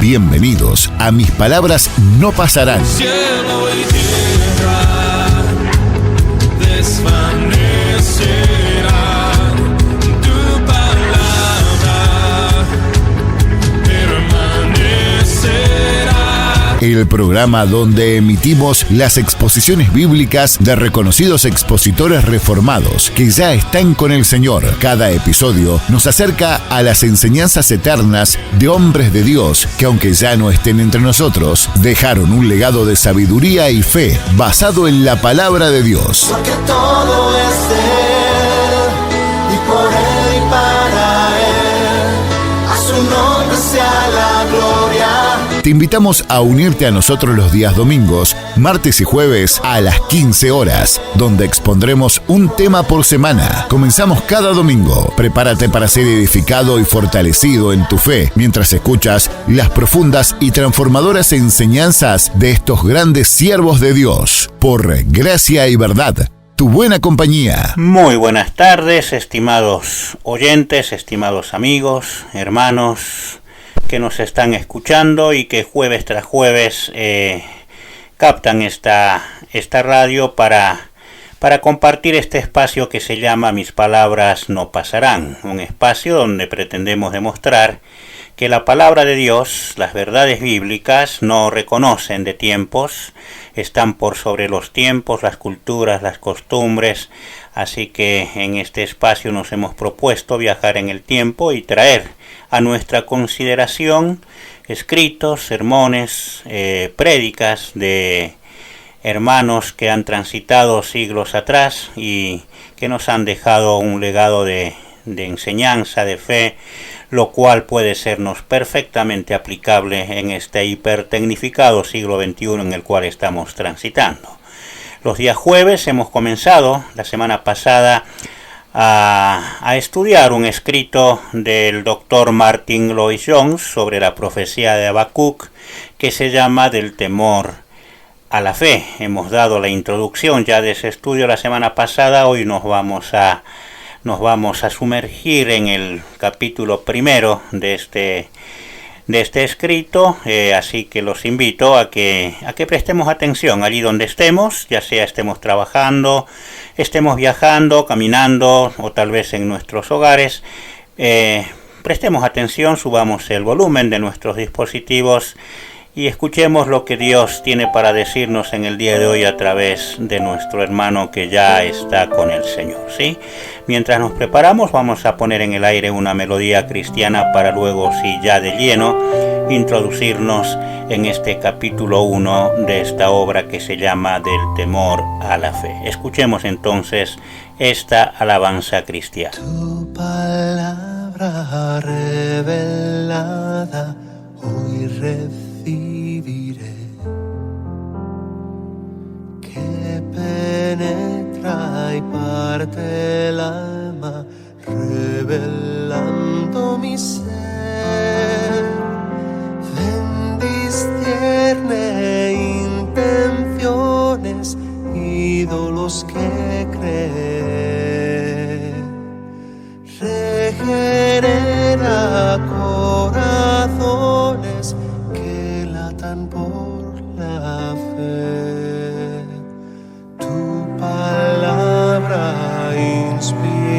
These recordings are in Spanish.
Bienvenidos a Mis Palabras No Pasarán. Cielo y tierra desvanecerán, tu palabra permanecerá. El programa donde emitimos las exposiciones bíblicas de reconocidos expositores reformados que ya están con el Señor. Cada episodio nos acerca a las enseñanzas eternas de hombres de Dios que, aunque ya no estén entre nosotros, dejaron un legado de sabiduría y fe basado en la palabra de Dios. Porque todo es de Él, y por Él y para Él, a su nombre sea la gloria. Te invitamos a unirte a nosotros los días domingos, martes y jueves a las 15 horas, donde expondremos un tema por semana. Comenzamos cada domingo. Prepárate para ser edificado y fortalecido en tu fe mientras escuchas las profundas y transformadoras enseñanzas de estos grandes siervos de Dios. Por gracia y verdad, tu buena compañía. Muy buenas tardes, estimados oyentes, estimados amigos, hermanos que nos están escuchando y que jueves tras jueves captan esta radio para compartir este espacio que se llama Mis Palabras No Pasarán, un espacio donde pretendemos demostrar que la palabra de Dios, las verdades bíblicas, no reconocen de tiempos, están por sobre los tiempos, las culturas, las costumbres, así que en este espacio nos hemos propuesto viajar en el tiempo y traer a nuestra consideración escritos, sermones, prédicas de hermanos que han transitado siglos atrás y que nos han dejado un legado de enseñanza, de fe, lo cual puede sernos perfectamente aplicable en este hipertecnificado siglo XXI en el cual estamos transitando. Los días jueves hemos comenzado la semana pasada a estudiar un escrito del doctor Martyn Lloyd-Jones sobre la profecía de Habacuc que se llama Del temor a la fe. Hemos dado la introducción ya de ese estudio la semana pasada. Hoy nos vamos a sumergir en el capítulo primero de este escrito, así que los invito a que prestemos atención allí donde estemos, ya sea estemos trabajando, estemos viajando, caminando o tal vez en nuestros hogares. Prestemos atención, subamos el volumen de nuestros dispositivos y escuchemos lo que Dios tiene para decirnos en el día de hoy a través de nuestro hermano que ya está con el Señor, ¿sí? Mientras nos preparamos, vamos a poner en el aire una melodía cristiana para luego, sí, ya de lleno, introducirnos en este capítulo 1 de esta obra que se llama Del temor a la fe. Escuchemos entonces esta alabanza cristiana. Tu palabra revelada hoy recibiré, que penetra y parte el alma, revelando mi ser. Ven, discierne intenciones, ídolos que creen. Regenera corazones que latan por la fe. Tu palabra inspira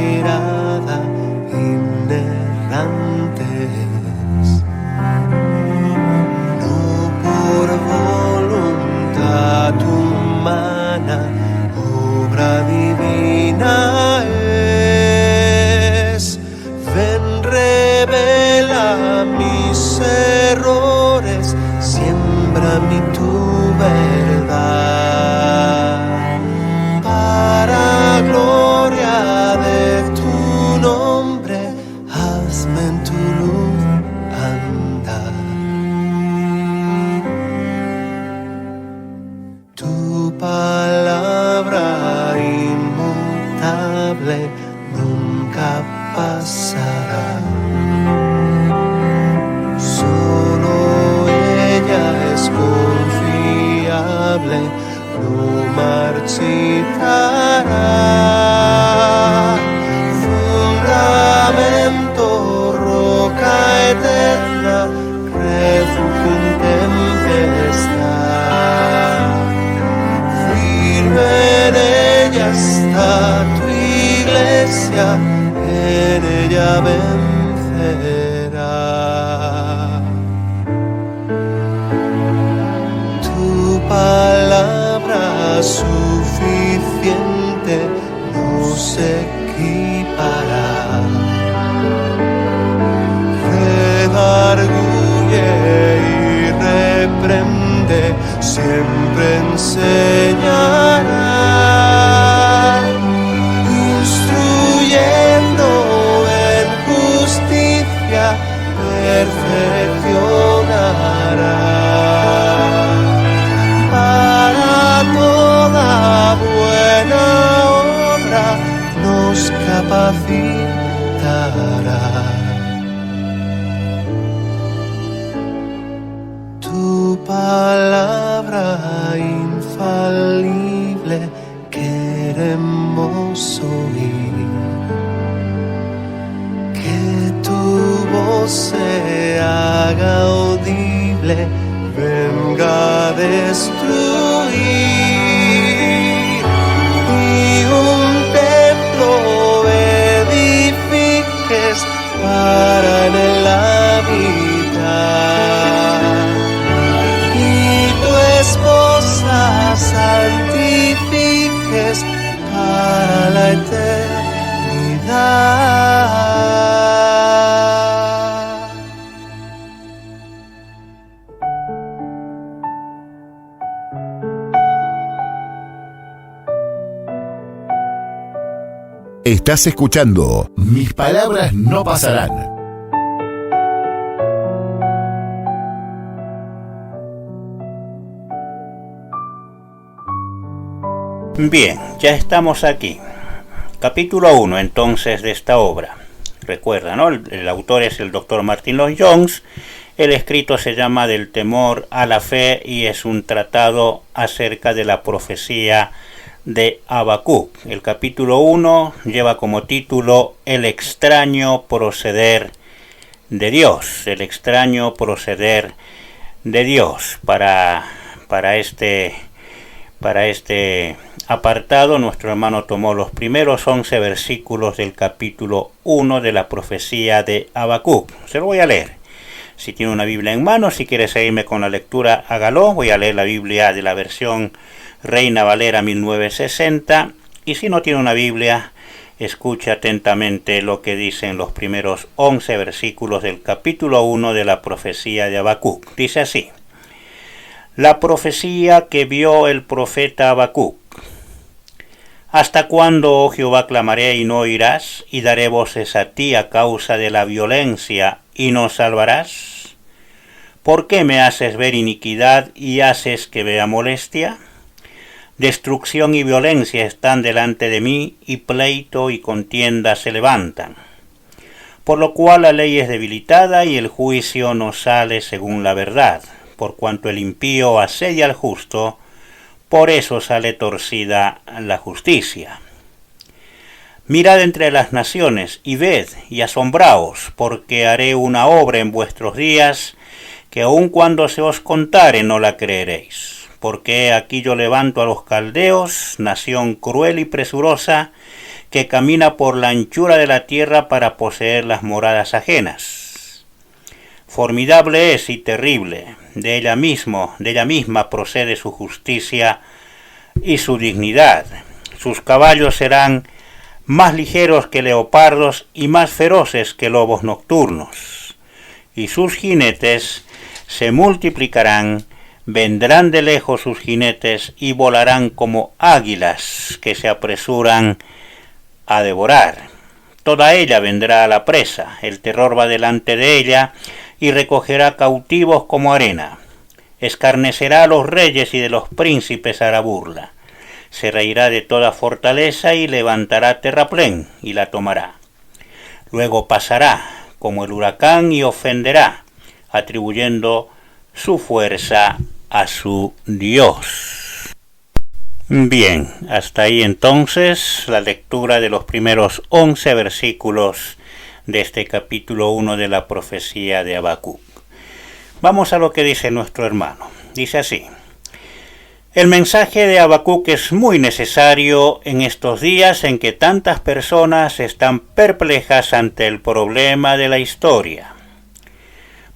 justicia en ella vencerá. Tu palabra suficiente nos equipará. Redarguye y reprende, siempre enseñará, instruyendo en justicia, perfeccionará. Para toda buena obra nos capacitará. Tu palabra infalible queremos oír, que tu voz se haga audible, venga a destruir, y un templo edifiques para en él habitar, y tu esposa santifiques para la eternidad. Estás escuchando Mis Palabras No Pasarán. Bien, ya estamos aquí. Capítulo 1 entonces de esta obra. Recuerda, ¿no? El autor es el Dr. Martin Lloyd-Jones. El escrito se llama Del temor a la fe y es un tratado acerca de la profecía de Habacuc. El capítulo 1 lleva como título El extraño proceder de Dios. El extraño proceder de Dios. Para este apartado, nuestro hermano tomó los primeros 11 versículos del capítulo 1 de la profecía de Habacuc. Se lo voy a leer. Si tiene una Biblia en mano, si quiere seguirme con la lectura, hágalo. Voy a leer la Biblia de la versión Reina Valera 1960. Y si no tiene una Biblia, escuche atentamente lo que dicen los primeros 11 versículos del capítulo 1 de la profecía de Habacuc. Dice así: La profecía que vio el profeta Habacuc. ¿Hasta cuándo, oh Jehová, clamaré y no oirás? Y daré voces a ti a causa de la violencia y no salvarás. ¿Por qué me haces ver iniquidad y haces que vea molestia? Destrucción y violencia están delante de mí, y pleito y contienda se levantan. Por lo cual la ley es debilitada y el juicio no sale según la verdad. Por cuanto el impío asedia al justo, por eso sale torcida la justicia. Mirad entre las naciones y ved y asombraos, porque haré una obra en vuestros días, que aun cuando se os contare no la creeréis. Porque aquí yo levanto a los caldeos, nación cruel y presurosa, que camina por la anchura de la tierra para poseer las moradas ajenas. Formidable es y terrible, de ella misma procede su justicia y su dignidad. Sus caballos serán más ligeros que leopardos y más feroces que lobos nocturnos. Y sus jinetes se multiplicarán, vendrán de lejos sus jinetes y volarán como águilas que se apresuran a devorar. Toda ella vendrá a la presa, el terror va delante de ella y recogerá cautivos como arena. Escarnecerá a los reyes y de los príncipes hará burla. Se reirá de toda fortaleza y levantará terraplén y la tomará. Luego pasará como el huracán y ofenderá, atribuyendo su fuerza a su Dios. Bien, hasta ahí entonces la lectura de los primeros 11 versículos de este capítulo 1 de la profecía de Habacuc. Vamos a lo que dice nuestro hermano. Dice así: El mensaje de Habacuc es muy necesario en estos días en que tantas personas están perplejas ante el problema de la historia.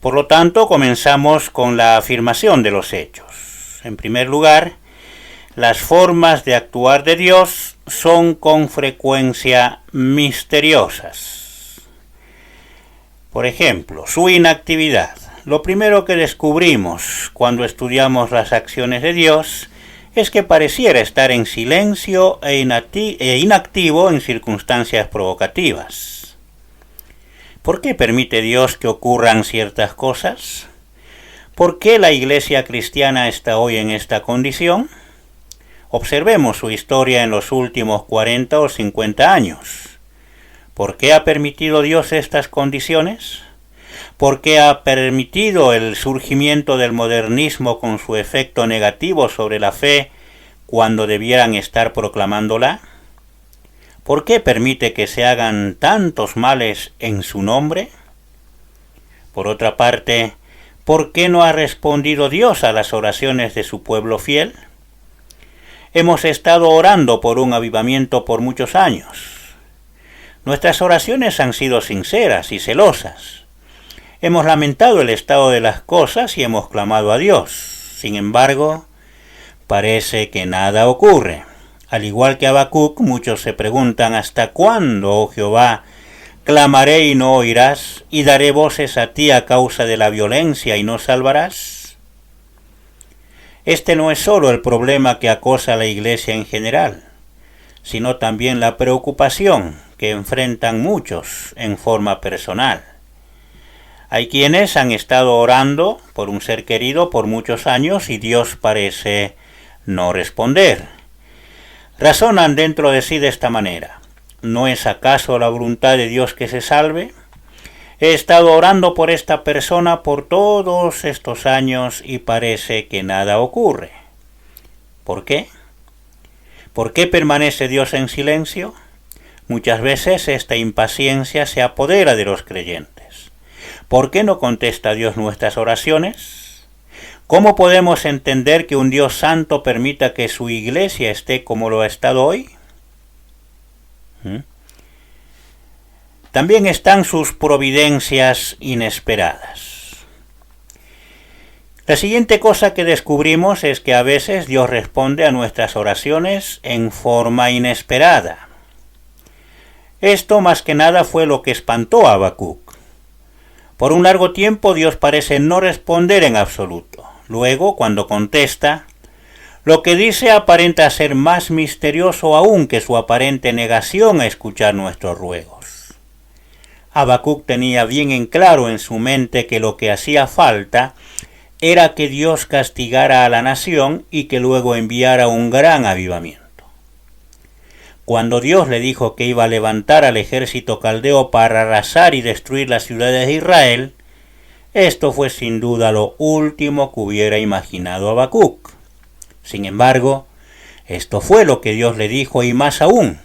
Por lo tanto, comenzamos con la afirmación de los hechos. En primer lugar, las formas de actuar de Dios son con frecuencia misteriosas. Por ejemplo, su inactividad. Lo primero que descubrimos cuando estudiamos las acciones de Dios es que pareciera estar en silencio e inactivo en circunstancias provocativas. ¿Por qué permite Dios que ocurran ciertas cosas? ¿Por qué la iglesia cristiana está hoy en esta condición? Observemos su historia en los últimos 40 o 50 años. ¿Por qué ha permitido Dios estas condiciones? ¿Por qué ha permitido el surgimiento del modernismo con su efecto negativo sobre la fe cuando debieran estar proclamándola? ¿Por qué permite que se hagan tantos males en su nombre? Por otra parte, ¿por qué no ha respondido Dios a las oraciones de su pueblo fiel? Hemos estado orando por un avivamiento por muchos años. Nuestras oraciones han sido sinceras y celosas. Hemos lamentado el estado de las cosas y hemos clamado a Dios. Sin embargo, parece que nada ocurre. Al igual que Habacuc, muchos se preguntan: ¿hasta cuándo, oh Jehová, clamaré y no oirás, y daré voces a ti a causa de la violencia y no salvarás? Este no es solo el problema que acosa a la iglesia en general, sino también la preocupación que enfrentan muchos en forma personal. Hay quienes han estado orando por un ser querido por muchos años y Dios parece no responder. Razonan dentro de sí de esta manera: ¿no es acaso la voluntad de Dios que se salve? He estado orando por esta persona por todos estos años y parece que nada ocurre. ¿Por qué? ¿Por qué permanece Dios en silencio? Muchas veces esta impaciencia se apodera de los creyentes. ¿Por qué no contesta Dios nuestras oraciones? ¿Cómo podemos entender que un Dios santo permita que su iglesia esté como lo ha estado hoy? También están sus providencias inesperadas. La siguiente cosa que descubrimos es que a veces Dios responde a nuestras oraciones en forma inesperada. Esto más que nada fue lo que espantó a Habacuc. Por un largo tiempo Dios parece no responder en absoluto. Luego, cuando contesta, lo que dice aparenta ser más misterioso aún que su aparente negación a escuchar nuestros ruegos. Habacuc tenía bien en claro en su mente que lo que hacía falta era que Dios castigara a la nación y que luego enviara un gran avivamiento. Cuando Dios le dijo que iba a levantar al ejército caldeo para arrasar y destruir las ciudades de Israel, esto fue sin duda lo último que hubiera imaginado Habacuc. Sin embargo, esto fue lo que Dios le dijo y más aún,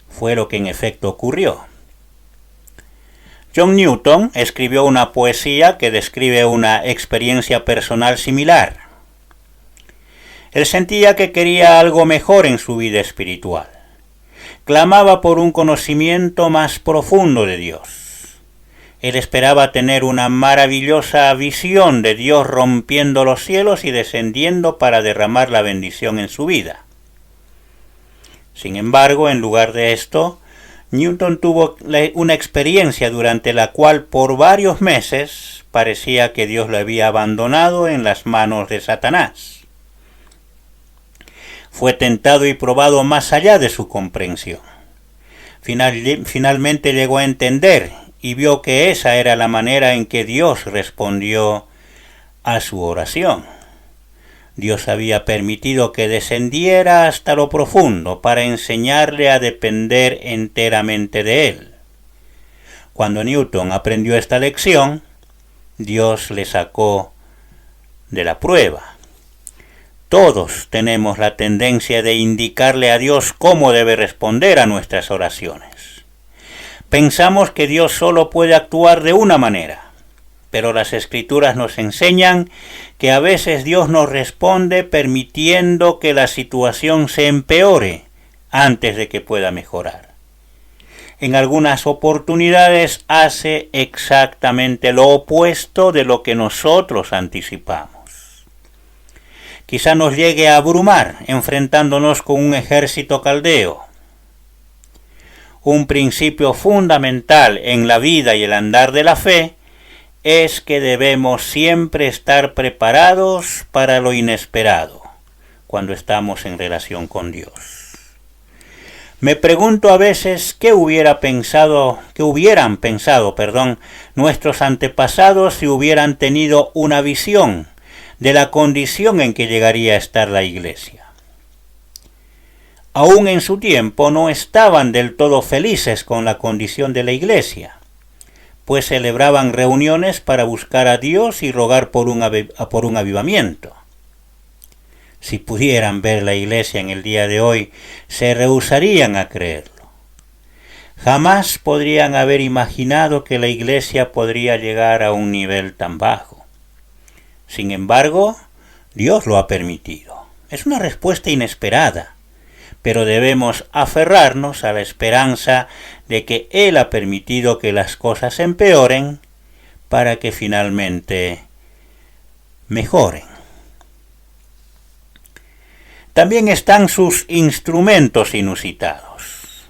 fue lo que en efecto ocurrió. John Newton escribió una poesía que describe una experiencia personal similar. Él sentía que quería algo mejor en su vida espiritual. Clamaba por un conocimiento más profundo de Dios. Él esperaba tener una maravillosa visión de Dios rompiendo los cielos y descendiendo para derramar la bendición en su vida. Sin embargo, en lugar de esto, Newton tuvo una experiencia durante la cual por varios meses parecía que Dios lo había abandonado en las manos de Satanás. Fue tentado y probado más allá de su comprensión. Finalmente llegó a entender y vio que esa era la manera en que Dios respondió a su oración. Dios había permitido que descendiera hasta lo profundo para enseñarle a depender enteramente de Él. Cuando Newton aprendió esta lección, Dios le sacó de la prueba. Todos tenemos la tendencia de indicarle a Dios cómo debe responder a nuestras oraciones. Pensamos que Dios solo puede actuar de una manera. pero las Escrituras nos enseñan que a veces Dios nos responde permitiendo que la situación se empeore antes de que pueda mejorar. En algunas oportunidades hace exactamente lo opuesto de lo que nosotros anticipamos. Quizá nos llegue a abrumar enfrentándonos con un ejército caldeo. Un principio fundamental en la vida y el andar de la fe es que debemos siempre estar preparados para lo inesperado cuando estamos en relación con Dios. Me pregunto a veces qué hubieran pensado, nuestros antepasados si hubieran tenido una visión de la condición en que llegaría a estar la iglesia. Aún en su tiempo no estaban del todo felices con la condición de la iglesia, pues celebraban reuniones para buscar a Dios y rogar por un avivamiento. Si pudieran ver la iglesia en el día de hoy, se rehusarían a creerlo. Jamás podrían haber imaginado que la iglesia podría llegar a un nivel tan bajo. Sin embargo, Dios lo ha permitido. Es una respuesta inesperada, pero debemos aferrarnos a la esperanza de que Él ha permitido que las cosas empeoren para que finalmente mejoren. También están sus instrumentos inusitados.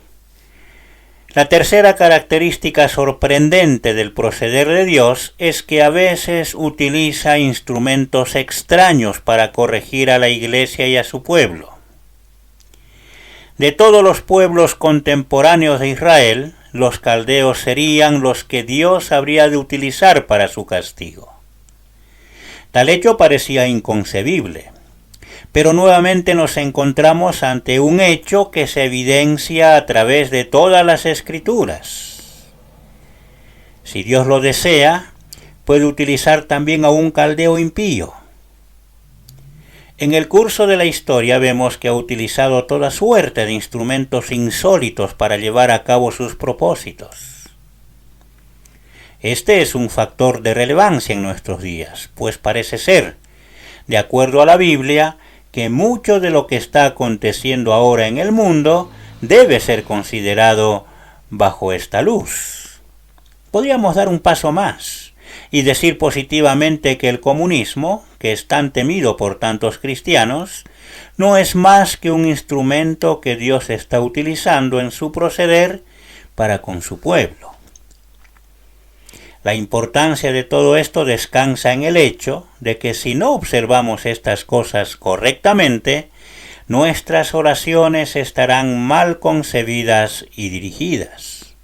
La tercera característica sorprendente del proceder de Dios es que a veces utiliza instrumentos extraños para corregir a la iglesia y a su pueblo. De todos los pueblos contemporáneos de Israel, los caldeos serían los que Dios habría de utilizar para su castigo. Tal hecho parecía inconcebible. Pero nuevamente nos encontramos ante un hecho que se evidencia a través de todas las Escrituras. Si Dios lo desea, puede utilizar también a un caldeo impío. En el curso de la historia vemos que ha utilizado toda suerte de instrumentos insólitos para llevar a cabo sus propósitos. Este es un factor de relevancia en nuestros días, pues parece ser, de acuerdo a la Biblia, que mucho de lo que está aconteciendo ahora en el mundo debe ser considerado bajo esta luz. Podríamos dar un paso más y decir positivamente que el comunismo, que es tan temido por tantos cristianos, no es más que un instrumento que Dios está utilizando en su proceder para con su pueblo. La importancia de todo esto descansa en el hecho de que si no observamos estas cosas correctamente, nuestras oraciones estarán mal concebidas y dirigidas.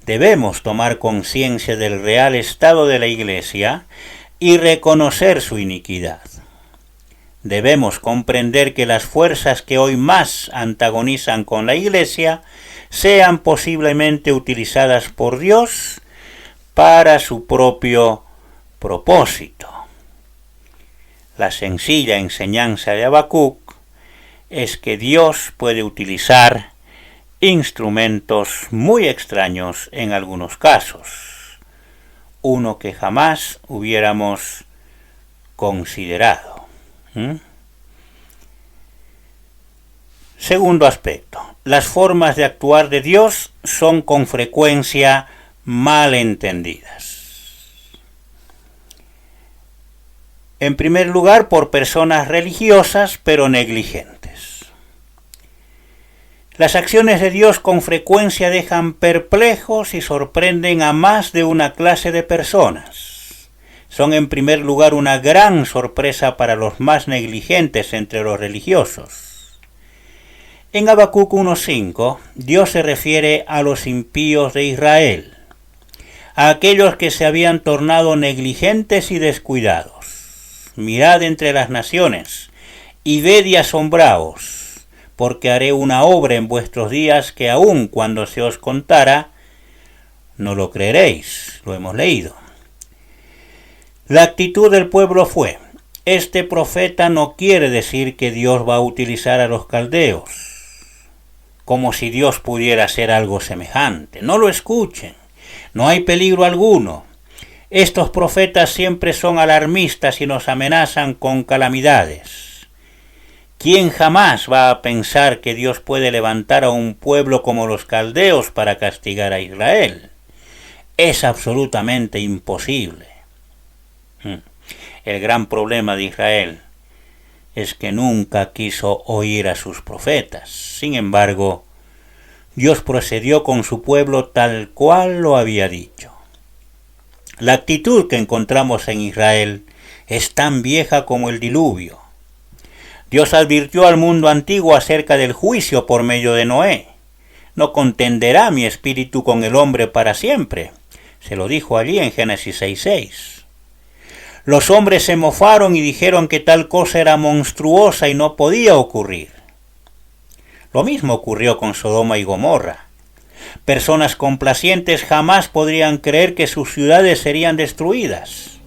Debemos tomar conciencia del real estado de la Iglesia y reconocer su iniquidad. Debemos comprender que las fuerzas que hoy más antagonizan con la Iglesia sean posiblemente utilizadas por Dios para su propio propósito. La sencilla enseñanza de Habacuc es que Dios puede utilizar instrumentos muy extraños en algunos casos, uno que jamás hubiéramos considerado. Segundo aspecto, las formas de actuar de Dios son con frecuencia mal entendidas. En primer lugar, por personas religiosas pero negligentes. Las acciones de Dios con frecuencia dejan perplejos y sorprenden a más de una clase de personas. Son en primer lugar una gran sorpresa para los más negligentes entre los religiosos. En Habacuc 1:5, Dios se refiere a los impíos de Israel, a aquellos que se habían tornado negligentes y descuidados. Mirad entre las naciones, y ved y asombraos, porque haré una obra en vuestros días que aun cuando se os contara, no lo creeréis. Lo hemos leído. La actitud del pueblo fue: este profeta no quiere decir que Dios va a utilizar a los caldeos, como si Dios pudiera hacer algo semejante. No lo escuchen. No hay peligro alguno. Estos profetas siempre son alarmistas y nos amenazan con calamidades. ¿Quién jamás va a pensar que Dios puede levantar a un pueblo como los caldeos para castigar a Israel? Es absolutamente imposible. El gran problema de Israel es que nunca quiso oír a sus profetas. Sin embargo, Dios procedió con su pueblo tal cual lo había dicho. La actitud que encontramos en Israel es tan vieja como el diluvio. Dios advirtió al mundo antiguo acerca del juicio por medio de Noé. No contenderá mi espíritu con el hombre para siempre. Se lo dijo allí en Génesis 6:6. Los hombres se mofaron y dijeron que tal cosa era monstruosa y no podía ocurrir. Lo mismo ocurrió con Sodoma y Gomorra. Personas complacientes jamás podrían creer que sus ciudades serían destruidas.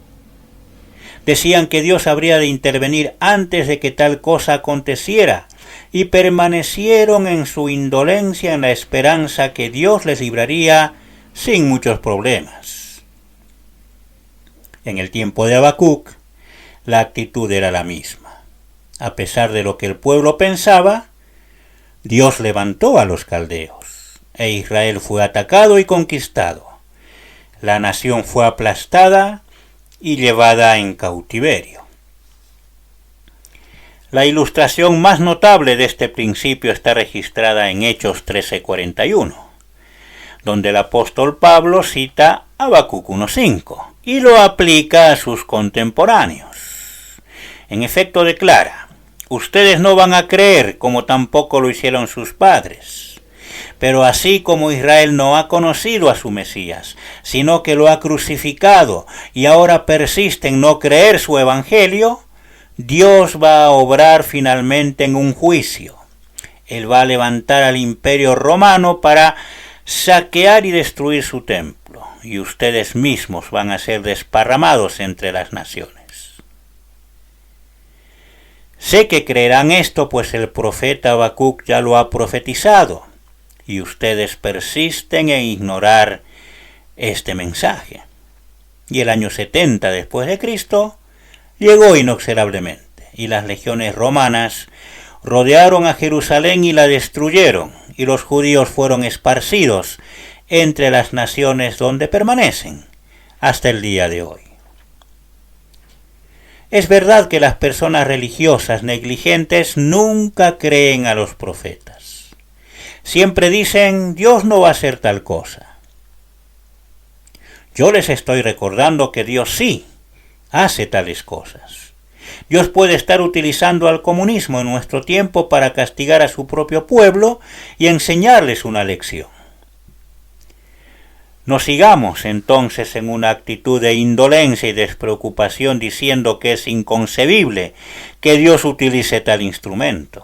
Decían que Dios habría de intervenir antes de que tal cosa aconteciera, y permanecieron en su indolencia en la esperanza que Dios les libraría sin muchos problemas. En el tiempo de Habacuc, la actitud era la misma. A pesar de lo que el pueblo pensaba, Dios levantó a los caldeos, e Israel fue atacado y conquistado. La nación fue aplastada y llevada en cautiverio. La ilustración más notable de este principio está registrada en Hechos 13:41, donde el apóstol Pablo cita Habacuc 1:5 y lo aplica a sus contemporáneos. En efecto declara: ustedes no van a creer como tampoco lo hicieron sus padres. Pero así como Israel no ha conocido a su Mesías, sino que lo ha crucificado y ahora persiste en no creer su evangelio, Dios va a obrar finalmente en un juicio. Él va a levantar al imperio romano para saquear y destruir su templo, y ustedes mismos van a ser desparramados entre las naciones. Sé que creerán esto, pues el profeta Habacuc ya lo ha profetizado, y ustedes persisten en ignorar este mensaje. Y el año 70 después de Cristo llegó inexorablemente, y las legiones romanas rodearon a Jerusalén y la destruyeron, y los judíos fueron esparcidos entre las naciones donde permanecen hasta el día de hoy. Es verdad que las personas religiosas negligentes nunca creen a los profetas. Siempre dicen: Dios no va a hacer tal cosa. Yo les estoy recordando que Dios sí hace tales cosas. Dios puede estar utilizando al comunismo en nuestro tiempo para castigar a su propio pueblo y enseñarles una lección. No sigamos entonces en una actitud de indolencia y despreocupación diciendo que es inconcebible que Dios utilice tal instrumento.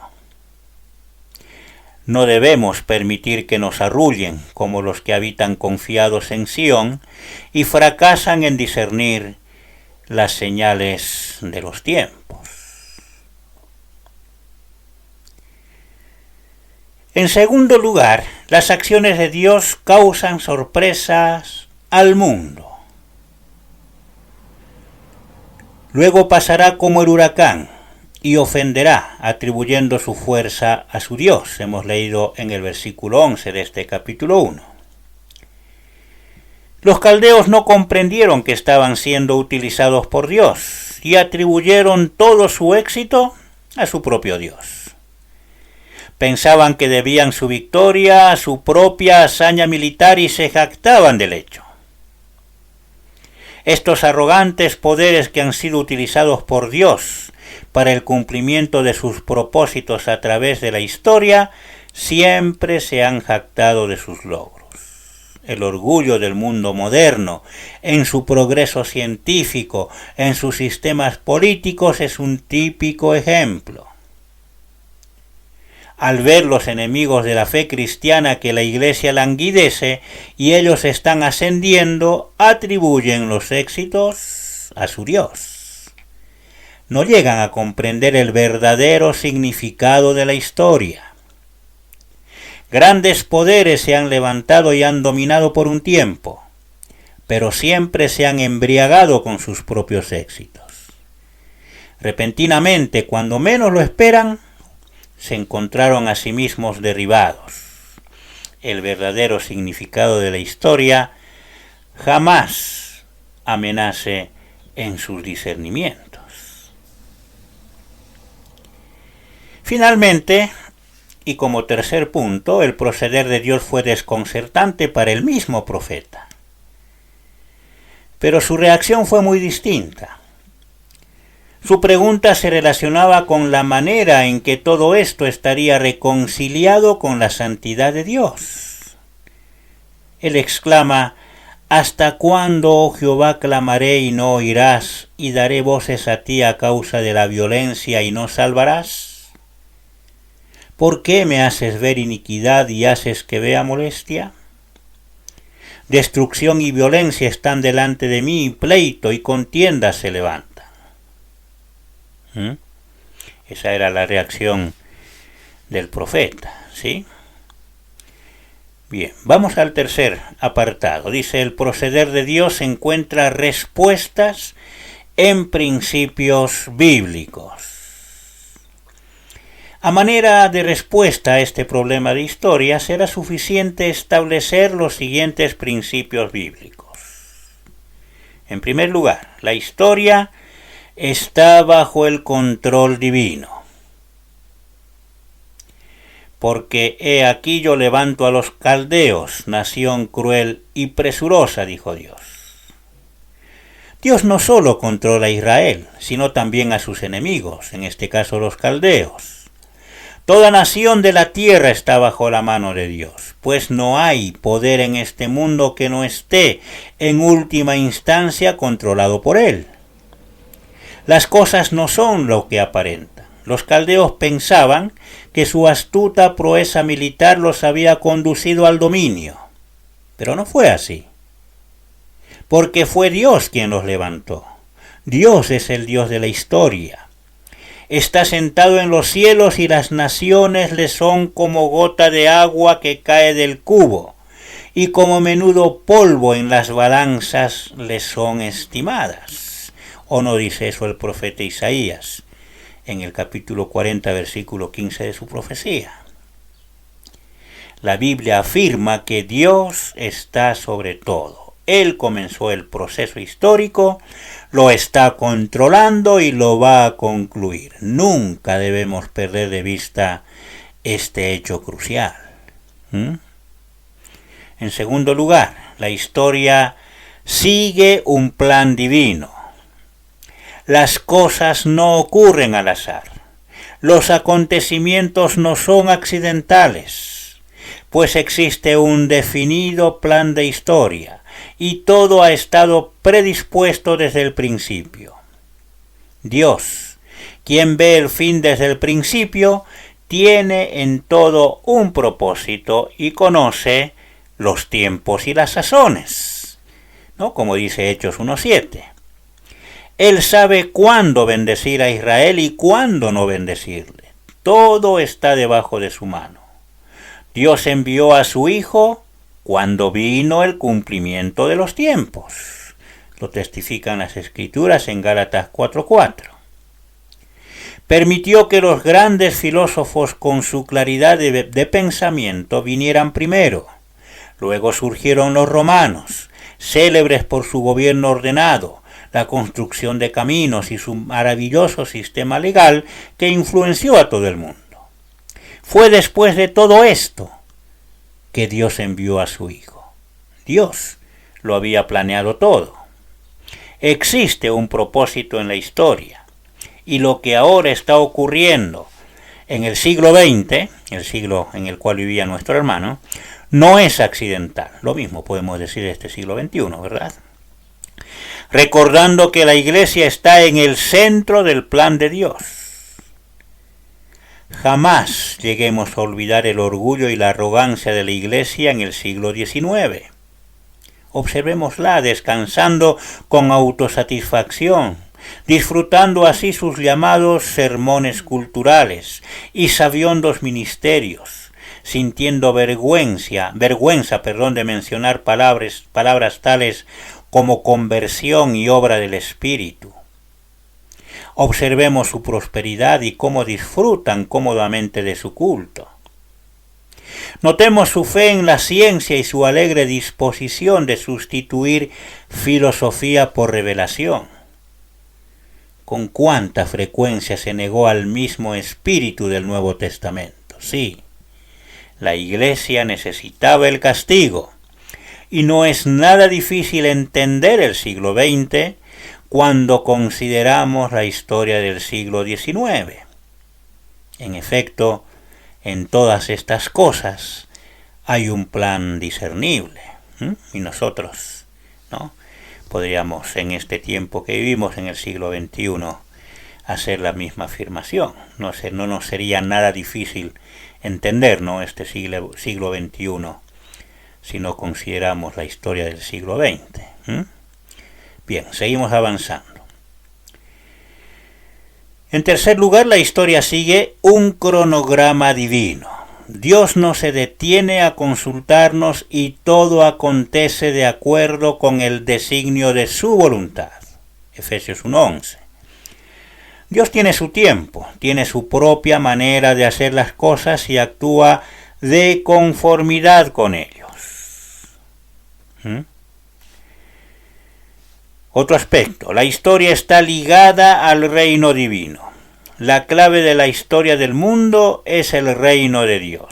No debemos permitir que nos arrullen como los que habitan confiados en Sión y fracasan en discernir las señales de los tiempos. En segundo lugar, las acciones de Dios causan sorpresas al mundo. Luego pasará como el huracán y ofenderá, atribuyendo su fuerza a su Dios. Hemos leído en el versículo 11 de este capítulo 1. Los caldeos no comprendieron que estaban siendo utilizados por Dios y atribuyeron todo su éxito a su propio Dios. Pensaban que debían su victoria a su propia hazaña militar y se jactaban del hecho. Estos arrogantes poderes que han sido utilizados por Dios para el cumplimiento de sus propósitos a través de la historia, siempre se han jactado de sus logros. El orgullo del mundo moderno, en su progreso científico, en sus sistemas políticos, es un típico ejemplo. Al ver los enemigos de la fe cristiana que la Iglesia languidece y ellos están ascendiendo, atribuyen los éxitos a su Dios. No llegan a comprender el verdadero significado de la historia. Grandes poderes se han levantado y han dominado por un tiempo, pero siempre se han embriagado con sus propios éxitos. Repentinamente, cuando menos lo esperan, se encontraron a sí mismos derribados. El verdadero significado de la historia jamás amenace en sus discernimientos. Finalmente, y como tercer punto, el proceder de Dios fue desconcertante para el mismo profeta. Pero su reacción fue muy distinta. Su pregunta se relacionaba con la manera en que todo esto estaría reconciliado con la santidad de Dios. Él exclama: ¿Hasta cuándo, oh Jehová, clamaré y no oirás, y daré voces a ti a causa de la violencia y no salvarás? ¿Por qué me haces ver iniquidad y haces que vea molestia? Destrucción y violencia están delante de mí, y pleito y contienda se levantan. Esa era la reacción del profeta, ¿sí? Bien, vamos al tercer apartado. Dice: el proceder de Dios encuentra respuestas en principios bíblicos. A manera de respuesta a este problema de historia, será suficiente establecer los siguientes principios bíblicos. En primer lugar, la historia está bajo el control divino. Porque he aquí yo levanto a los caldeos, nación cruel y presurosa, dijo Dios. Dios no solo controla a Israel, sino también a sus enemigos, en este caso los caldeos. Toda nación de la tierra está bajo la mano de Dios, pues no hay poder en este mundo que no esté, en última instancia, controlado por Él. Las cosas no son lo que aparentan. Los caldeos pensaban que su astuta proeza militar los había conducido al dominio, pero no fue así, porque fue Dios quien los levantó. Dios es el Dios de la historia. Está sentado en los cielos y las naciones le son como gota de agua que cae del cubo, y como menudo polvo en las balanzas le son estimadas. ¿O no dice eso el profeta Isaías en el capítulo 40, versículo 15 de su profecía? La Biblia afirma que Dios está sobre todo. Él comenzó el proceso histórico, lo está controlando y lo va a concluir. Nunca debemos perder de vista este hecho crucial. En segundo lugar, la historia sigue un plan divino. Las cosas no ocurren al azar. Los acontecimientos no son accidentales, pues existe un definido plan de historia. Y todo ha estado predispuesto desde el principio. Dios, quien ve el fin desde el principio, tiene en todo un propósito y conoce los tiempos y las sazones, ¿no? Como dice Hechos 1:7. Él sabe cuándo bendecir a Israel y cuándo no bendecirle. Todo está debajo de su mano. Dios envió a su Hijo cuando vino el cumplimiento de los tiempos. Lo testifican las Escrituras en Gálatas 4:4. Permitió que los grandes filósofos con su claridad de pensamiento vinieran primero. Luego surgieron los romanos, célebres por su gobierno ordenado, la construcción de caminos y su maravilloso sistema legal que influenció a todo el mundo. Fue después de todo esto que Dios envió a su Hijo. Dios lo había planeado todo. Existe un propósito en la historia, y lo que ahora está ocurriendo en el siglo XX, el siglo en el cual vivía nuestro hermano, no es accidental. Lo mismo podemos decir de este siglo XXI, ¿verdad? Recordando que la Iglesia está en el centro del plan de Dios. Jamás lleguemos a olvidar el orgullo y la arrogancia de la Iglesia en el siglo XIX. Observémosla descansando con autosatisfacción, disfrutando así sus llamados sermones culturales y sabiondos ministerios, sintiendo vergüenza, de mencionar palabras tales como conversión y obra del Espíritu. Observemos su prosperidad y cómo disfrutan cómodamente de su culto. Notemos su fe en la ciencia y su alegre disposición de sustituir filosofía por revelación. Con cuánta frecuencia se negó al mismo espíritu del Nuevo Testamento. Sí, la Iglesia necesitaba el castigo, y no es nada difícil entender el siglo XX cuando consideramos la historia del siglo XIX. En efecto, en todas estas cosas hay un plan discernible, y nosotros, ¿no?, podríamos en este tiempo que vivimos en el siglo XXI hacer la misma afirmación. No nos sería nada difícil entender, ¿no?, este siglo XXI si no consideramos la historia del siglo XX. Bien, seguimos avanzando. En tercer lugar, la historia sigue un cronograma divino. Dios no se detiene a consultarnos y todo acontece de acuerdo con el designio de su voluntad. Efesios 1:11. Dios tiene su tiempo, tiene su propia manera de hacer las cosas y actúa de conformidad con ellos. Otro aspecto, la historia está ligada al reino divino. La clave de la historia del mundo es el reino de Dios.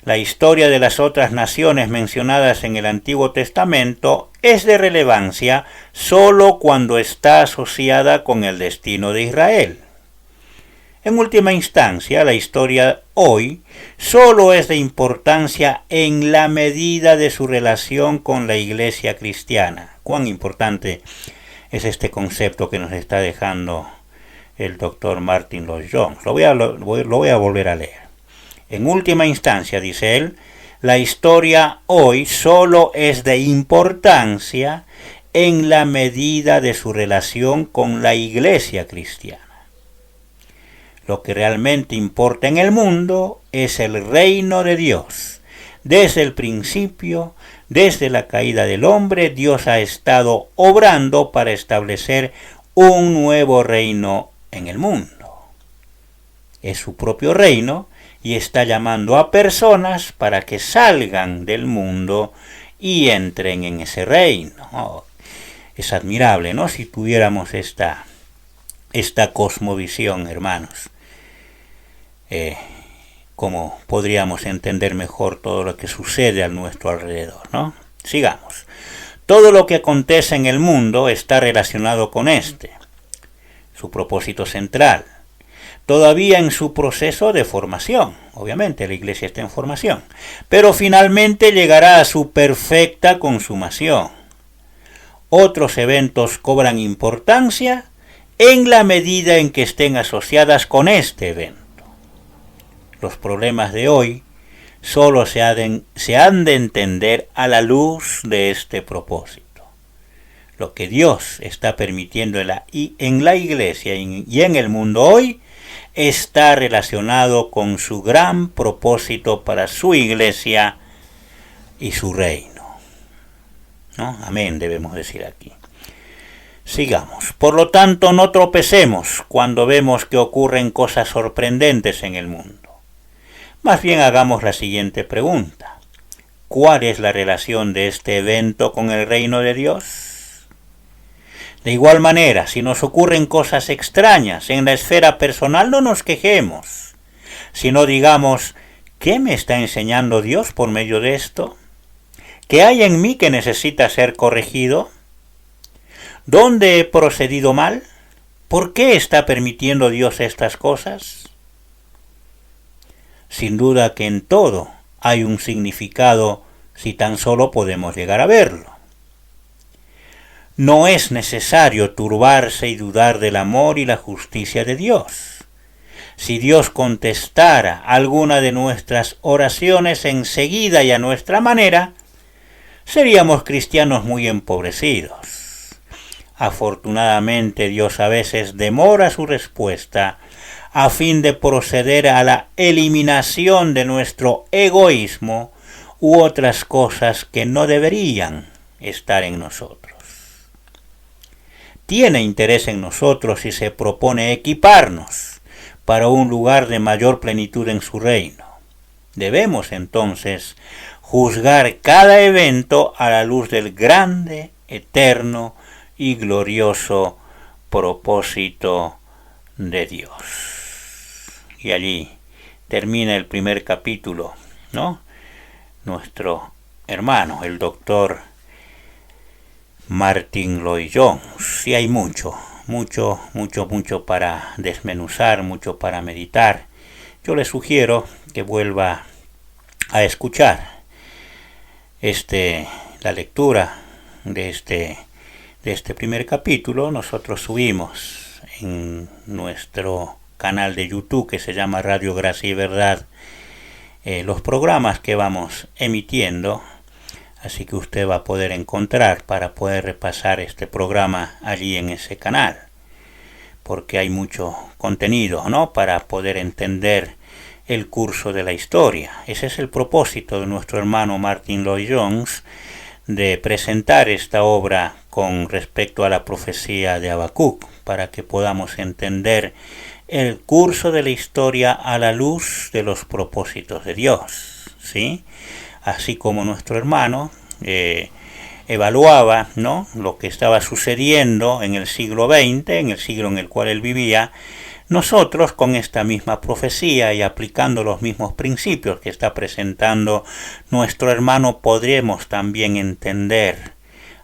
La historia de las otras naciones mencionadas en el Antiguo Testamento es de relevancia solo cuando está asociada con el destino de Israel. En última instancia, la historia hoy solo es de importancia en la medida de su relación con la Iglesia cristiana. Cuán importante es este concepto que nos está dejando el doctor Martin Lloyd-Jones. Lo voy a volver a leer. En última instancia, dice él, la historia hoy solo es de importancia en la medida de su relación con la Iglesia cristiana. Lo que realmente importa en el mundo es el reino de Dios. Desde el principio, desde la caída del hombre, Dios ha estado obrando para establecer un nuevo reino en el mundo. Es su propio reino y está llamando a personas para que salgan del mundo y entren en ese reino. Oh, es admirable, ¿no?, si tuviéramos esta cosmovisión, hermanos. Cómo podríamos entender mejor todo lo que sucede a nuestro alrededor, ¿no? Sigamos. Todo lo que acontece en el mundo está relacionado con su propósito central, todavía en su proceso de formación. Obviamente la Iglesia está en formación, pero finalmente llegará a su perfecta consumación. Otros eventos cobran importancia en la medida en que estén asociadas con este evento. Los problemas de hoy solo se han de entender a la luz de este propósito. Lo que Dios está permitiendo en la Iglesia y en el mundo hoy está relacionado con su gran propósito para su Iglesia y su reino, ¿no? Amén, debemos decir aquí. Sigamos. Por lo tanto, no tropecemos cuando vemos que ocurren cosas sorprendentes en el mundo. Más bien hagamos la siguiente pregunta. ¿Cuál es la relación de este evento con el reino de Dios? De igual manera, si nos ocurren cosas extrañas en la esfera personal, no nos quejemos, sino digamos, ¿qué me está enseñando Dios por medio de esto? ¿Qué hay en mí que necesita ser corregido? ¿Dónde he procedido mal? ¿Por qué está permitiendo Dios estas cosas? Sin duda que en todo hay un significado si tan solo podemos llegar a verlo. No es necesario turbarse y dudar del amor y la justicia de Dios. Si Dios contestara alguna de nuestras oraciones enseguida y a nuestra manera, seríamos cristianos muy empobrecidos. Afortunadamente, Dios a veces demora su respuesta a fin de proceder a la eliminación de nuestro egoísmo u otras cosas que no deberían estar en nosotros. Tiene interés en nosotros y se propone equiparnos para un lugar de mayor plenitud en su reino. Debemos entonces juzgar cada evento a la luz del grande, eterno y glorioso propósito de Dios. Y allí termina el primer capítulo, ¿no? Nuestro hermano, el doctor Martyn Lloyd-Jones. Y hay mucho para desmenuzar, mucho para meditar. Yo le sugiero que vuelva a escuchar la lectura de este primer capítulo. Nosotros subimos en nuestro canal de YouTube, que se llama Radio Gracia y Verdad, los programas que vamos emitiendo, así que usted va a poder encontrar para poder repasar este programa allí en ese canal, porque hay mucho contenido, ¿no?, para poder entender el curso de la historia. Ese es el propósito de nuestro hermano Martyn Lloyd-Jones, de presentar esta obra con respecto a la profecía de Habacuc, para que podamos entender el curso de la historia a la luz de los propósitos de Dios, ¿sí? Así como nuestro hermano evaluaba, ¿no?, lo que estaba sucediendo en el siglo XX, en el siglo en el cual él vivía. Nosotros, con esta misma profecía y aplicando los mismos principios que está presentando nuestro hermano, podremos también entender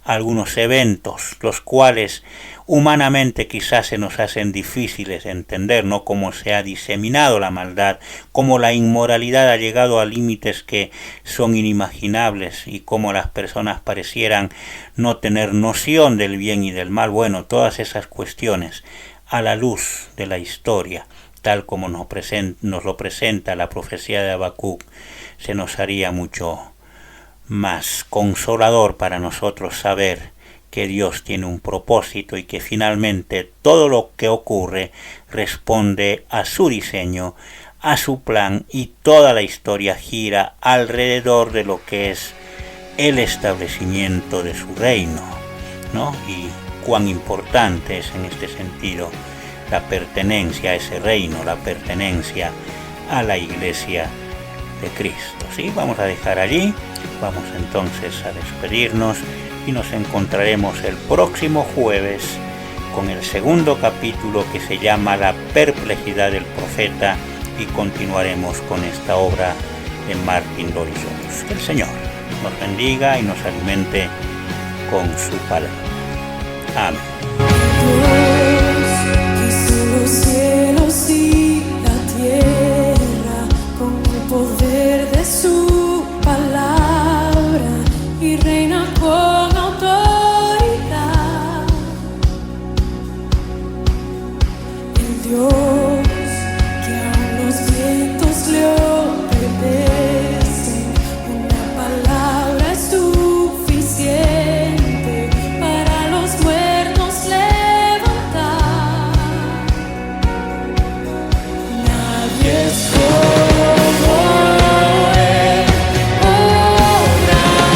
algunos eventos, los cuales humanamente quizás se nos hacen difíciles de entender, ¿no?, cómo se ha diseminado la maldad, cómo la inmoralidad ha llegado a límites que son inimaginables y cómo las personas parecieran no tener noción del bien y del mal. Bueno, todas esas cuestiones, a la luz de la historia, tal como nos lo presenta la profecía de Habacuc, se nos haría mucho más consolador para nosotros saber que Dios tiene un propósito y que finalmente todo lo que ocurre responde a su diseño, a su plan, y toda la historia gira alrededor de lo que es el establecimiento de su reino, ¿no? Y cuán importante es en este sentido la pertenencia a ese reino, la pertenencia a la Iglesia de Cristo. ¿Sí? Vamos a dejar allí, vamos entonces a despedirnos y nos encontraremos el próximo jueves con el segundo capítulo, que se llama La perplejidad del profeta, y continuaremos con esta obra de Martyn Lloyd-Jones. Que el Señor nos bendiga y nos alimente con su palabra. Amén. Dios hizo los cielos y la tierra con el poder de su palabra, y reina con autoridad. El Dios que aún los vientos le obedecen, una palabra es suficiente para los muertos levantar. Nadie es como Él, obrando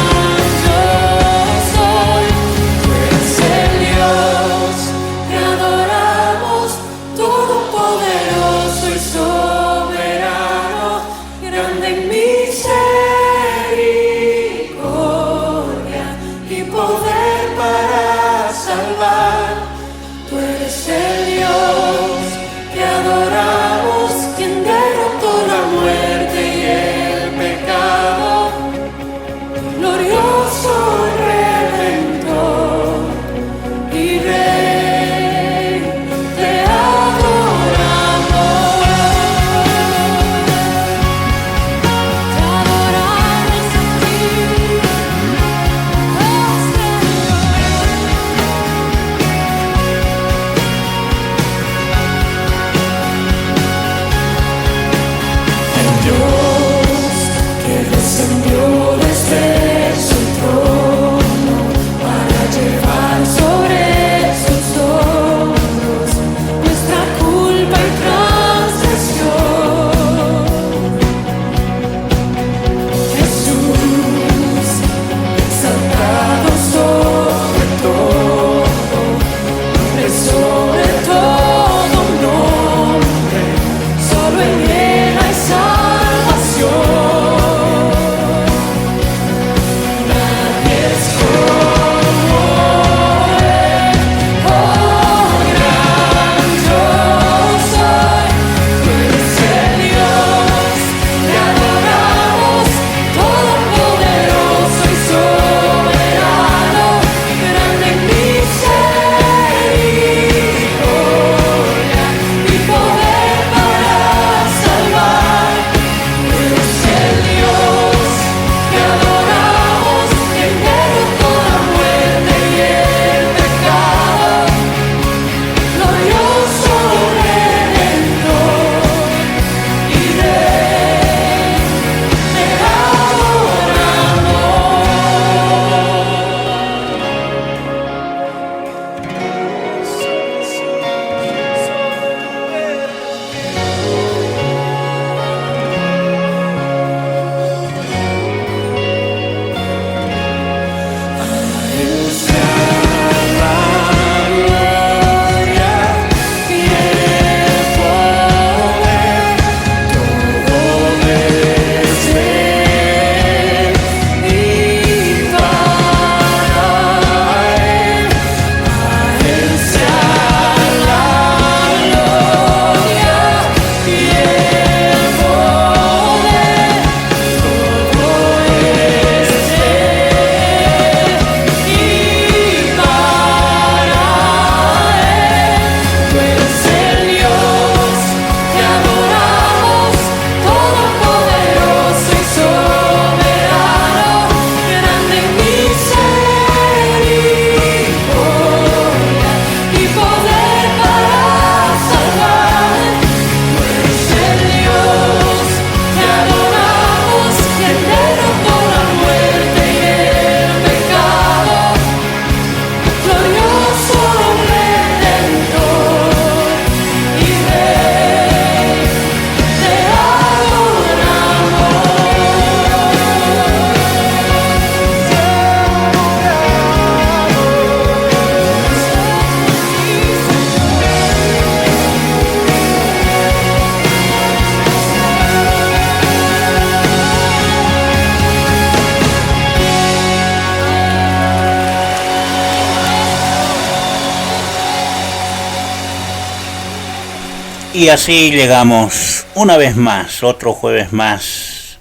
Y así llegamos una vez más, otro jueves más,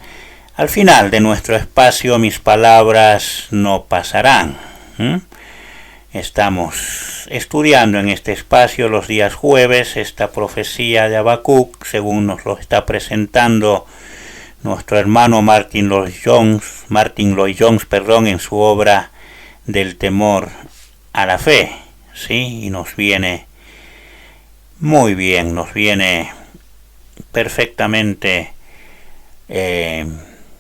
al final de nuestro espacio Mis Palabras No Pasarán. Estamos estudiando en este espacio los días jueves esta profecía de Habacuc, según nos lo está presentando nuestro hermano Martin Lloyd Jones, en su obra Del temor a la fe, ¿sí? Y nos viene muy bien, nos viene perfectamente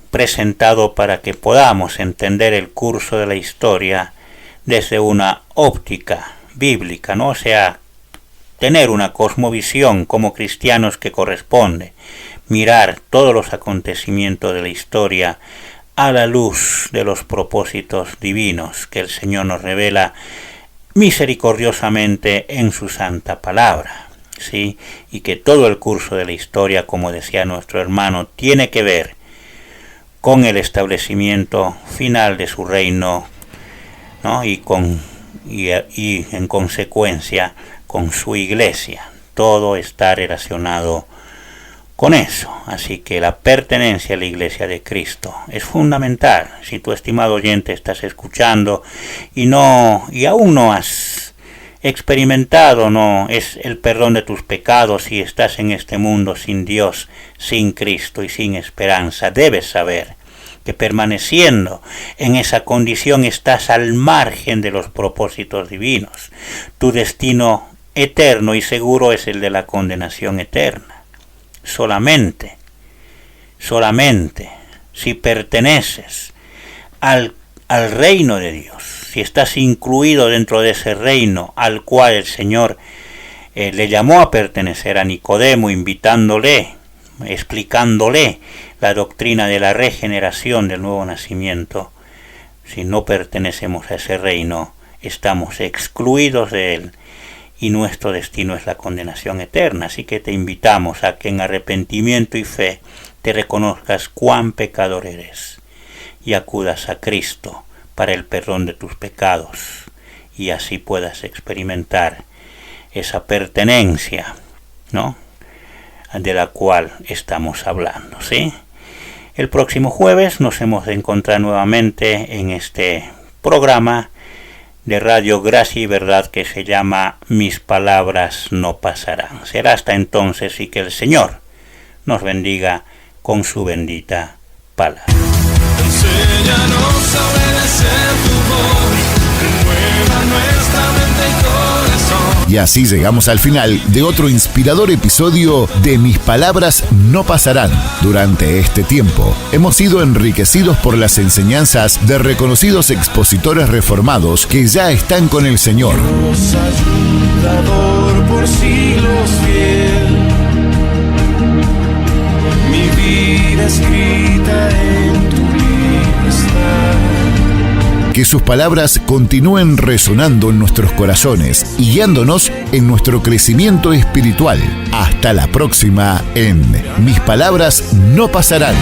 presentado para que podamos entender el curso de la historia desde una óptica bíblica, ¿no? O sea, tener una cosmovisión como cristianos que corresponde, mirar todos los acontecimientos de la historia a la luz de los propósitos divinos que el Señor nos revela misericordiosamente en su santa palabra, ¿sí? Y que todo el curso de la historia, como decía nuestro hermano, tiene que ver con el establecimiento final de su reino, ¿no? Y en consecuencia con su iglesia. Todo está relacionado con eso. Así que la pertenencia a la iglesia de Cristo es fundamental. Si tu estimado oyente estás escuchando y aún no has experimentado es el perdón de tus pecados y estás en este mundo sin Dios, sin Cristo y sin esperanza, debes saber que permaneciendo en esa condición estás al margen de los propósitos divinos. Tu destino eterno y seguro es el de la condenación eterna. Solamente si perteneces al reino de Dios, si estás incluido dentro de ese reino al cual el Señor le llamó a pertenecer a Nicodemo, invitándole, explicándole la doctrina de la regeneración, del nuevo nacimiento. Si no pertenecemos a ese reino, estamos excluidos de él y nuestro destino es la condenación eterna. Así que te invitamos a que en arrepentimiento y fe te reconozcas cuán pecador eres y acudas a Cristo para el perdón de tus pecados y así puedas experimentar esa pertenencia, ¿no?, de la cual estamos hablando, ¿sí? El próximo jueves nos hemos de encontrar nuevamente en este programa de Radio Gracia y Verdad que se llama Mis Palabras No Pasarán. Será hasta entonces y que el Señor nos bendiga con su bendita palabra. Enséñanos a obedecer tu voz, renueva nuestra mente y corazón. Y así llegamos al final de otro inspirador episodio de Mis Palabras No Pasarán. Durante este tiempo hemos sido enriquecidos por las enseñanzas de reconocidos expositores reformados que ya están con el Señor. Dios ayudador por siglos fiel, mi vida escrita en tu libro está. Que sus palabras continúen resonando en nuestros corazones y guiándonos en nuestro crecimiento espiritual. Hasta la próxima en Mis Palabras No Pasarán.